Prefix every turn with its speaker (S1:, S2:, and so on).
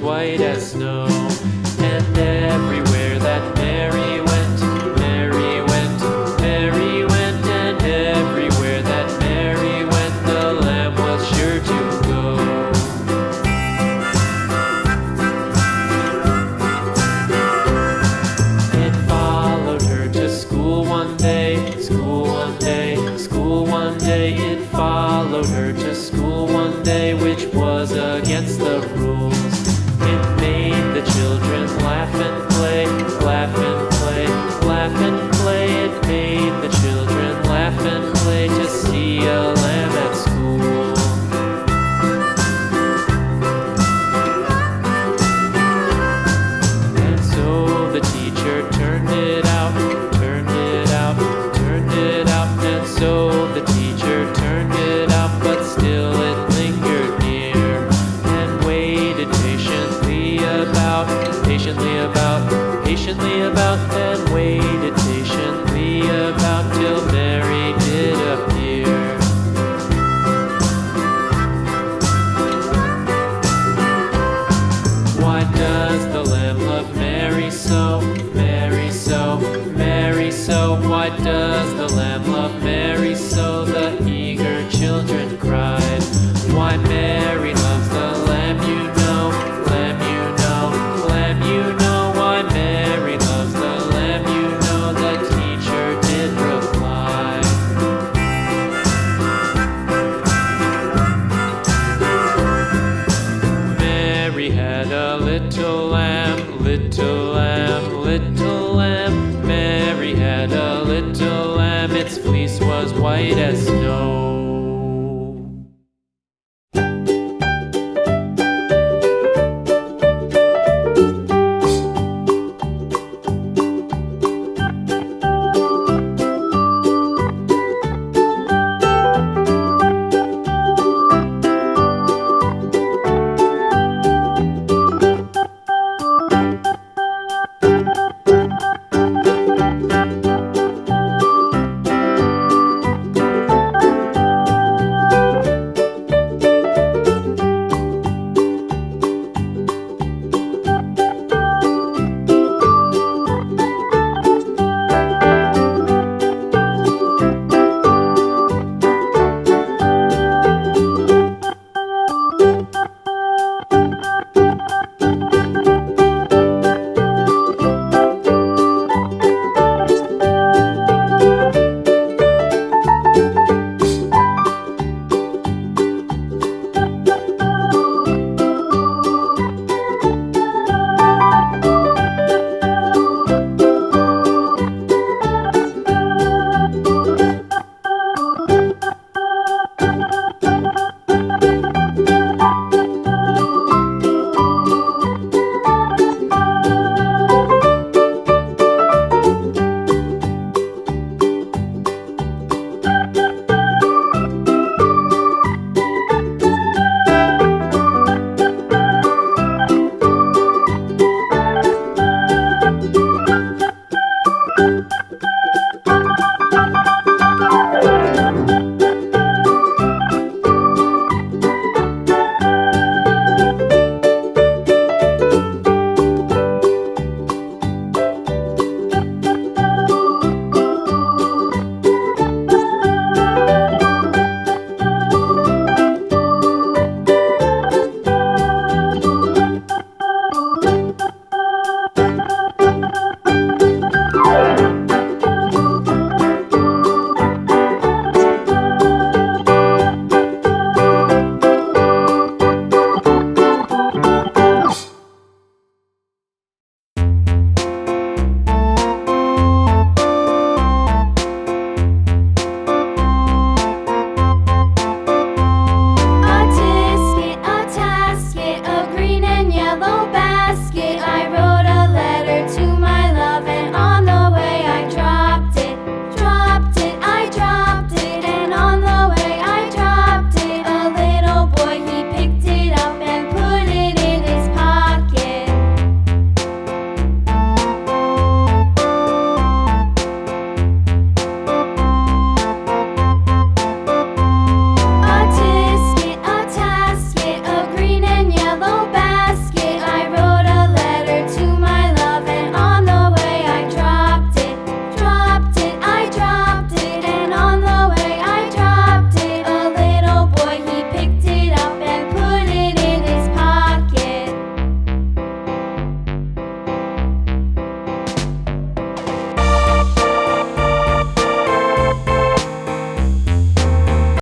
S1: white as snow. And everywhere that Mary went, Mary went, Mary went, and everywhere that Mary went, the lamb was sure to go. It followed her to school one day, school one day, school one day. It followed her to school one day, which was against the rules. It made the children laugh and play, laugh and play, laugh and play. It made the children laugh and play to see a lamb at school. And so the teacher turned it out, turned it out, turned it out. And so the teacher turned it out, but still it lingered near and waited patiently about, and waited patiently about till Mary did appear. Why does the lamb love Mary so, Mary so, Mary so? Why does the lamb love Mary so? The eager children cried. Why Mary loves the lamb, you know, lamb, you know, lamb, you know. Why Mary loves the lamb, you know, the teacher did reply. Mary had a little lamb, little lamb, little lamb. Mary had a little lamb, its fleece was white as snow.